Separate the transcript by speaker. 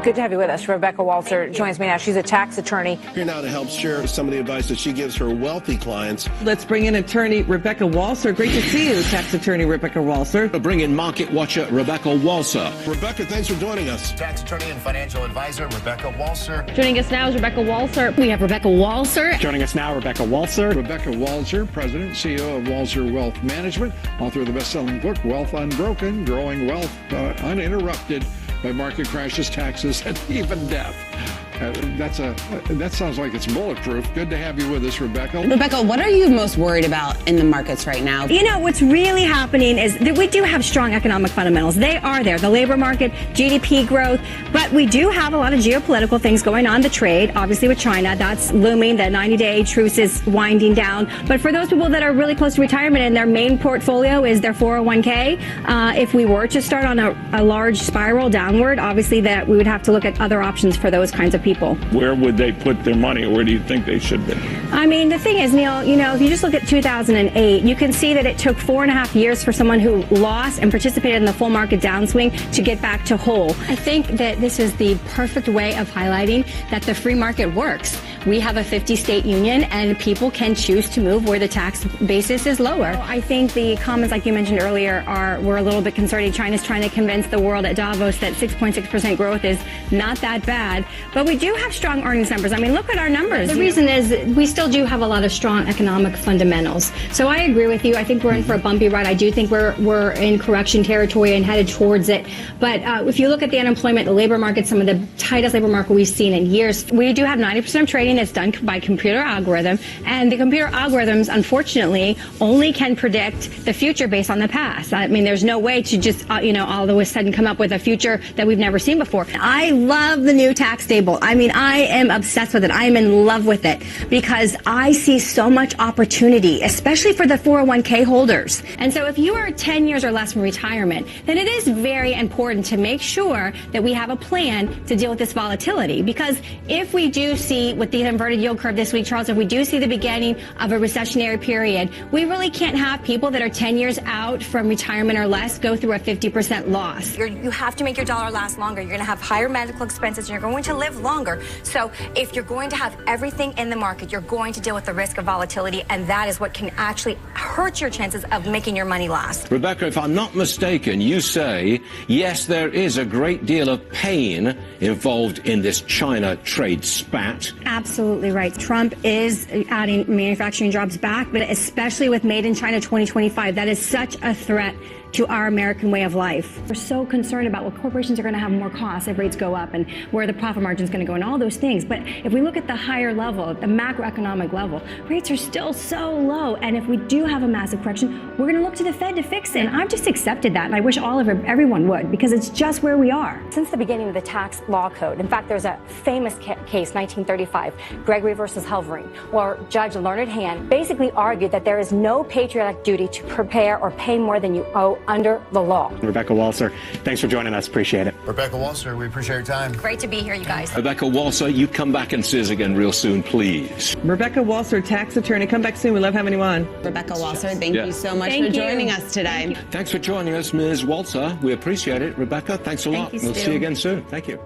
Speaker 1: Good to have you with us. Rebecca Walser joins me now. She's a tax attorney.
Speaker 2: Here now to help share some of the advice that she gives her wealthy clients.
Speaker 3: Let's bring in attorney Rebecca Walser. Great to see you, tax attorney Rebecca Walser.
Speaker 2: Bring in market watcher Rebecca Walser. Rebecca, thanks for joining us.
Speaker 4: Tax attorney and financial advisor Rebecca Walser.
Speaker 5: Joining us now is Rebecca Walser. We have Rebecca Walser.
Speaker 6: Joining us now, Rebecca Walser.
Speaker 7: Rebecca Walser, President, CEO of Walser Wealth Management, author of the best-selling book, Wealth Unbroken, Growing Wealth Uninterrupted by Market Crashes, Taxes, and Even Death. That sounds like it's bulletproof. Good to have you with us, Rebecca.
Speaker 8: Rebecca, what are you most worried about in the markets right now?
Speaker 9: You know, what's really happening is that we do have strong economic fundamentals. They are there. The labor market, GDP growth, but we do have a lot of geopolitical things going on. The trade, obviously with China, that's looming. The 90-day truce is winding down. But for those people that are really close to retirement and their main portfolio is their 401k, if we were to start on a large spiral downward, obviously that we would have to look at other options for those kinds of people.
Speaker 6: Where would they put their money? Where do you think they should be?
Speaker 9: I mean, the thing is, Neil, you know, if you just look at 2008, you can see that it took 4.5 years for someone who lost and participated in the full market downswing to get back to whole.
Speaker 5: I think that this is the perfect way of highlighting that the free market works. We have a 50-state union, and people can choose to move where the tax basis is lower.
Speaker 9: I think the comments, like you mentioned earlier, were a little bit concerning. China's trying to convince the world at Davos that 6.6% growth is not that bad. But we do have strong earnings numbers. I mean, look at our numbers.
Speaker 5: The reason is we still do have a lot of strong economic fundamentals. So I agree with you. I think we're in for a bumpy ride. I do think we're in correction territory and headed towards it. But if you look at the unemployment, the labor market, some of the tightest labor market we've seen in years, we do have 90% of trading that's done by computer algorithm. And the computer algorithms, unfortunately, only can predict the future based on the past. I mean, there's no way to just, all of a sudden come up with a future that we've never seen before. I love the new tax table. I mean, I am obsessed with it. I am in love with it because I see so much opportunity, especially for the 401k holders. And so if you are 10 years or less from retirement, then it is very important to make sure that we have a plan to deal with this volatility. Because if we do see with the inverted yield curve this week, Charles, if we do see the beginning of a recessionary period, we really can't have people that are 10 years out from retirement or less go through a 50% loss.
Speaker 10: You have to make your dollar last longer. You're going to have higher medical expenses and you're going to live longer. So if you're going to have everything in the market, you're going to deal with the risk of volatility, and that is what can actually hurt your chances of making your money last.
Speaker 2: Rebecca, if I'm not mistaken, you say, yes, there is a great deal of pain involved in this China trade spat.
Speaker 9: Absolutely right. Trump is adding manufacturing jobs back, but especially with Made in China 2025, that is such a threat to our American way of life. We're so concerned about what corporations are going to have more costs if rates go up and where the profit margin is going to go and all those things. But if we look at the higher level, the macroeconomic level, rates are still so low. And if we do have a massive correction, we're going to look to the Fed to fix it. And I've just accepted that. And I wish everyone would, because it's just where we are.
Speaker 10: Since the beginning of the tax law code, in fact, there's a famous case, 1935, Gregory versus Halvering, where Judge Learned Hand basically argued that there is no patriotic duty to prepare or pay more than you owe under the law.
Speaker 6: Rebecca Walser, thanks for joining us. Appreciate it.
Speaker 4: Rebecca Walser, we appreciate your time.
Speaker 10: Great to be here, you guys.
Speaker 2: Rebecca Walser, you come back and see us again real soon, please.
Speaker 3: Rebecca Walser, tax attorney. Come back soon. We love having you on.
Speaker 8: Rebecca Walser, thank you so much for joining us today.
Speaker 2: Thanks for joining us, Ms. Walser. We appreciate it. Rebecca, thanks a lot.
Speaker 9: You,
Speaker 2: we'll
Speaker 9: Stu.
Speaker 2: see you again soon. Thank you.